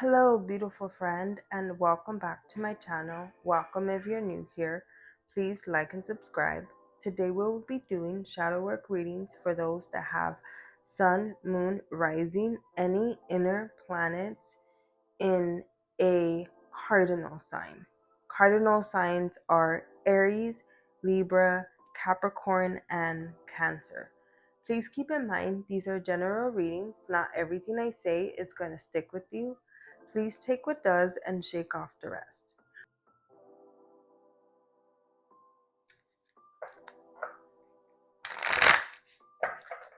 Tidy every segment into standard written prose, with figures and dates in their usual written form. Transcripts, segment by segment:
Hello, beautiful friend, and welcome back to my channel. Welcome if you're new here. Please like and subscribe. Today we will be doing shadow work readings for those that have sun, moon, rising, any inner planets in a cardinal sign. Cardinal signs are Aries, Libra, Capricorn, and Cancer. Please keep in mind these are general readings. Not everything I say is going to stick with you. Please take what does and shake off the rest.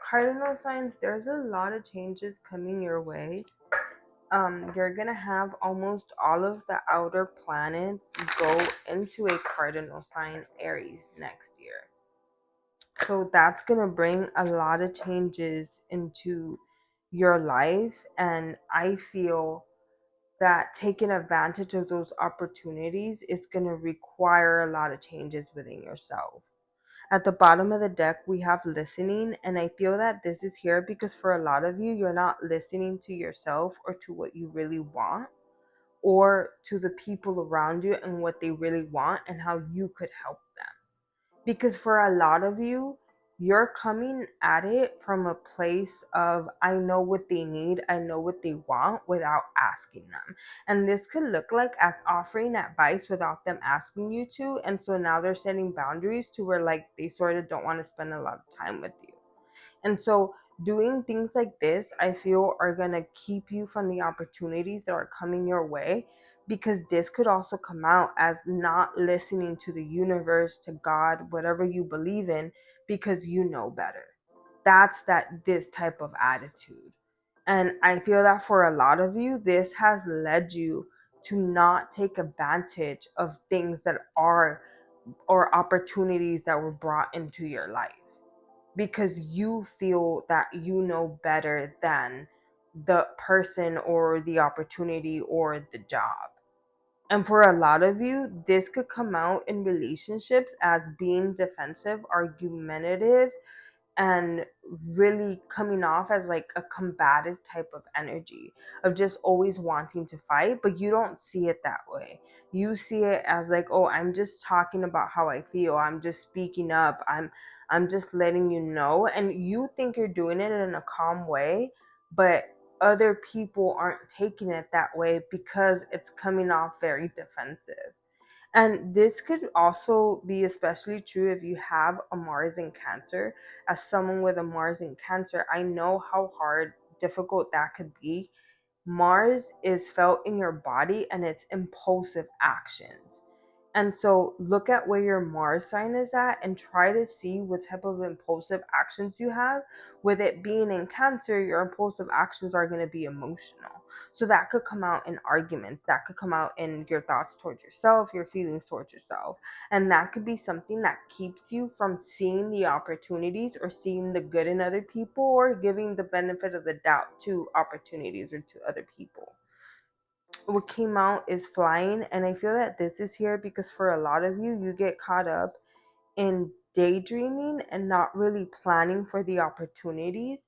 Cardinal signs, there's a lot of changes coming your way. You're gonna have almost all of the outer planets go into a cardinal sign, Aries, next year. So that's gonna bring a lot of changes into your life, and I feel that taking advantage of those opportunities is going to require a lot of changes within yourself. At the bottom of the deck, we have listening, and I feel that this is here because for a lot of you, you're not listening to yourself or to what you really want or to the people around you and what they really want and how you could help them. Because for a lot of you, you're coming at it from a place of, I know what they need, I know what they want without asking them. And this could look like as offering advice without them asking you to. And so now they're setting boundaries to where like they sort of don't want to spend a lot of time with you. And so doing things like this, I feel, are going to keep you from the opportunities that are coming your way, because this could also come out as not listening to the universe, to God, whatever you believe in, because you know better. That's this type of attitude. And I feel that for a lot of you, this has led you to not take advantage of things that are, or opportunities that were brought into your life, because you feel that you know better than the person or the opportunity or the job. And for a lot of you, this could come out in relationships as being defensive, argumentative, and really coming off as like a combative type of energy of just always wanting to fight, but you don't see it that way. You see it as like, oh, I'm just talking about how I feel, I'm just speaking up, I'm just letting you know, and you think you're doing it in a calm way, but other people aren't taking it that way because it's coming off very defensive. And this could also be especially true if you have a Mars in Cancer. As someone with a Mars in Cancer, I know how hard, difficult that could be. Mars is felt in your body and it's impulsive actions. And so look at where your Mars sign is at and try to see what type of impulsive actions you have. With it being in Cancer, your impulsive actions are going to be emotional. So that could come out in arguments, that could come out in your thoughts towards yourself, your feelings towards yourself. And that could be something that keeps you from seeing the opportunities or seeing the good in other people or giving the benefit of the doubt to opportunities or to other people. What came out is flying, and I feel that this is here because for a lot of you, you get caught up in daydreaming and not really planning for the opportunities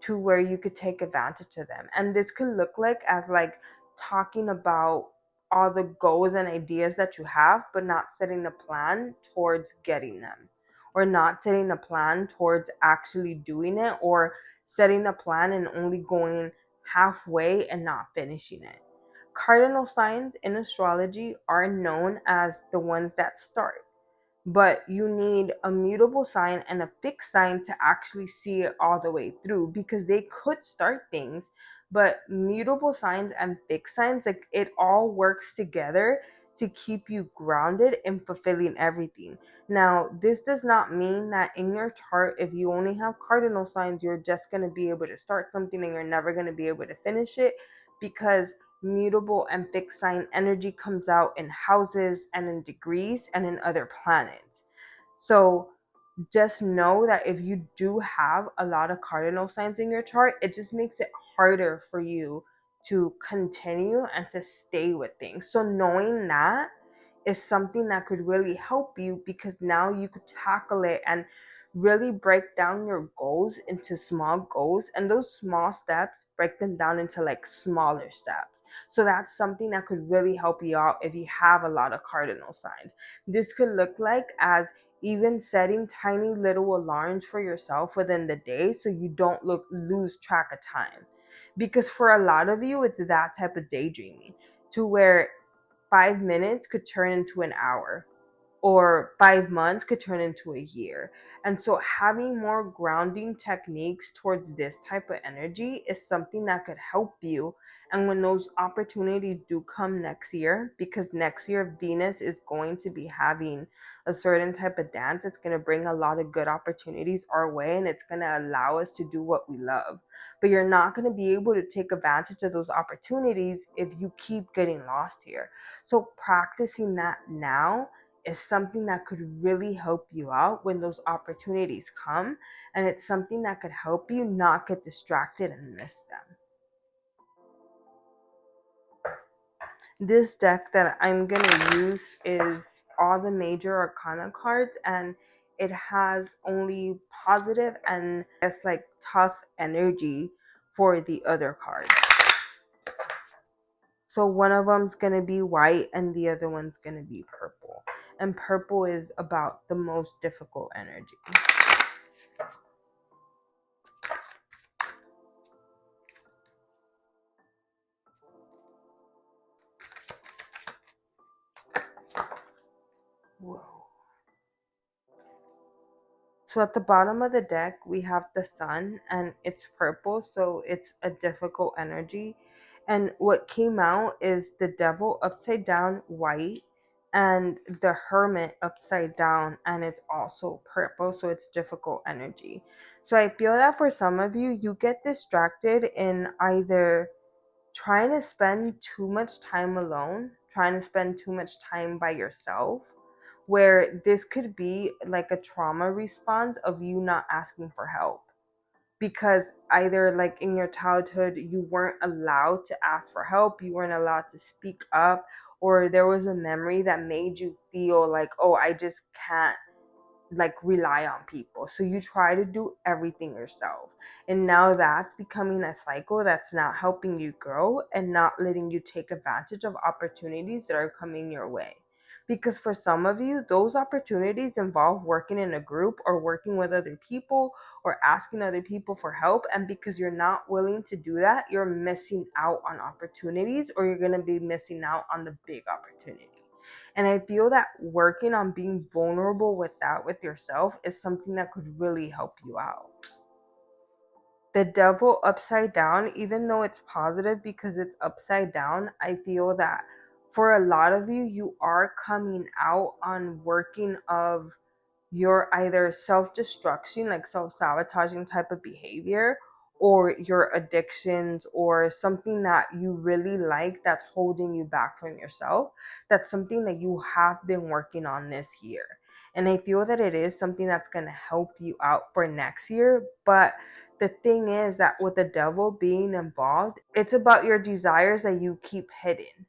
to where you could take advantage of them. And this could look like as like talking about all the goals and ideas that you have, but not setting a plan towards getting them, or not setting a plan towards actually doing it, or setting a plan and only going halfway and not finishing it. Cardinal signs in astrology are known as the ones that start, but you need a mutable sign and a fixed sign to actually see it all the way through, because they could start things, but mutable signs and fixed signs, like it all works together to keep you grounded in fulfilling everything. Now, this does not mean that in your chart, if you only have cardinal signs, you're just going to be able to start something and you're never going to be able to finish it, because mutable and fixed sign energy comes out in houses and in degrees and in other planets. So just know that if you do have a lot of cardinal signs in your chart, it just makes it harder for you to continue and to stay with things. So knowing that is something that could really help you, because now you could tackle it and really break down your goals into small goals, and those small steps break them down into like smaller steps. So that's something that could really help you out if you have a lot of cardinal signs. This could look like as even setting tiny little alarms for yourself within the day so you don't lose track of time. Because for a lot of you, it's that type of daydreaming to where 5 minutes could turn into an hour, or 5 months could turn into a year. And so, having more grounding techniques towards this type of energy is something that could help you. And when those opportunities do come next year, because next year Venus is going to be having a certain type of dance, it's going to bring a lot of good opportunities our way and it's going to allow us to do what we love. But you're not going to be able to take advantage of those opportunities if you keep getting lost here. So, practicing that now is something that could really help you out when those opportunities come. And it's something that could help you not get distracted and miss them. This deck that I'm going to use is all the major arcana cards, and it has only positive and it's like tough energy for the other cards. So one of them's going to be white and the other one's going to be purple. And purple is about the most difficult energy. Whoa. So at the bottom of the deck, we have the sun and it's purple, so it's a difficult energy. And what came out is the devil upside down white and the hermit upside down, and it's also purple, so it's difficult energy. So I feel that for some of you, you get distracted in either trying to spend too much time alone, trying to spend too much time by yourself, where this could be like a trauma response of you not asking for help. Because either like in your childhood, you weren't allowed to ask for help, you weren't allowed to speak up, or there was a memory that made you feel like, oh, I just can't like rely on people. So you try to do everything yourself. And now that's becoming a cycle that's not helping you grow and not letting you take advantage of opportunities that are coming your way. Because for some of you, those opportunities involve working in a group or working with other people or asking other people for help. And because you're not willing to do that, you're missing out on opportunities, or you're going to be missing out on the big opportunity. And I feel that working on being vulnerable with that with yourself is something that could really help you out. The devil upside down, even though it's positive because it's upside down, I feel that for a lot of you, you are coming out on working of your either self-destruction, like self-sabotaging type of behavior, or your addictions, or something that you really like that's holding you back from yourself. That's something that you have been working on this year. And I feel that it is something that's going to help you out for next year. But the thing is that with the devil being involved, it's about your desires that you keep hidden.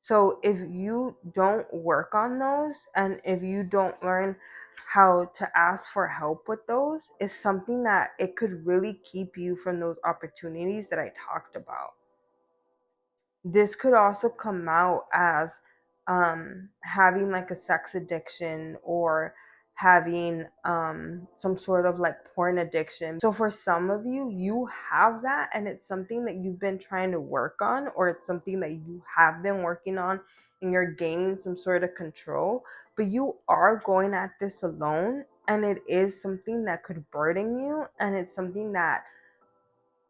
So if you don't work on those, and if you don't learn how to ask for help with those, it's something that it could really keep you from those opportunities that I talked about. This could also come out as having like a sex addiction, or having some sort of like porn addiction. So for some of you, you have that, and it's something that you've been trying to work on, or it's something that you have been working on and you're gaining some sort of control, but you are going at this alone, and it is something that could burden you, and it's something that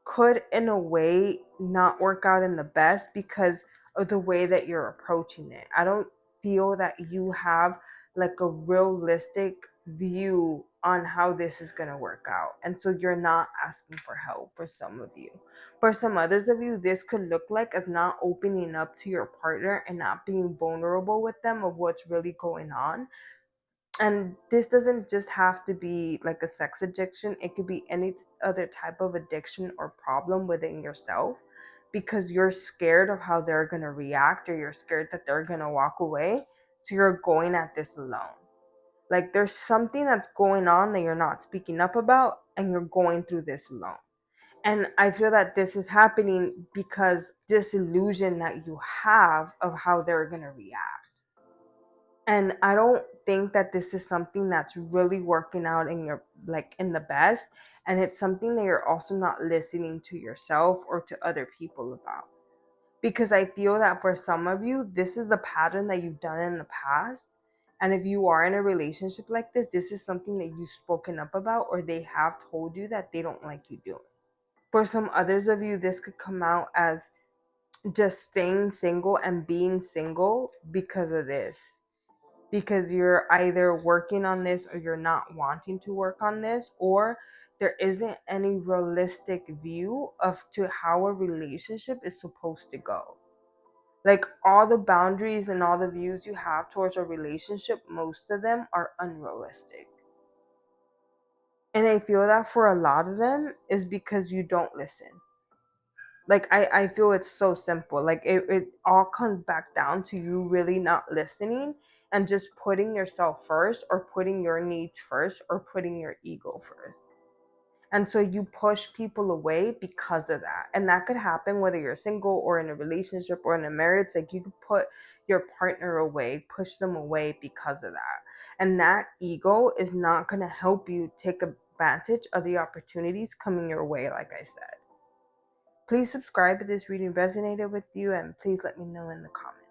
could in a way not work out in the best because of the way that you're approaching it. I don't feel that you have like a realistic view on how this is going to work out. And so you're not asking for help for some of you. For some others of you, this could look like as not opening up to your partner and not being vulnerable with them of what's really going on. And this doesn't just have to be like a sex addiction, it could be any other type of addiction or problem within yourself, because you're scared of how they're going to react, or you're scared that they're going to walk away. So you're going at this alone. Like there's something that's going on that you're not speaking up about, and you're going through this alone. And I feel that this is happening because this illusion that you have of how they're going to react. And I don't think that this is something that's really working out in your, like, in the best. And it's something that you're also not listening to yourself or to other people about. Because I feel that for some of you, this is the pattern that you've done in the past. And if you are in a relationship like this is something that you've spoken up about, or they have told you that they don't like you doing. For some others of you, this could come out as just staying single and being single because of this. Because you're either working on this or you're not wanting to work on this, or there isn't any realistic view of to how a relationship is supposed to go. Like, all the boundaries and all the views you have towards a relationship, most of them are unrealistic. And I feel that for a lot of them is because you don't listen. Like, I feel it's so simple. Like, it all comes back down to you really not listening and just putting yourself first, or putting your needs first, or putting your ego first. And so you push people away because of that. And that could happen whether you're single or in a relationship or in a marriage. Like, you could put your partner away, push them away because of that. And that ego is not going to help you take advantage of the opportunities coming your way, like I said. Please subscribe if this reading resonated with you, and please let me know in the comments.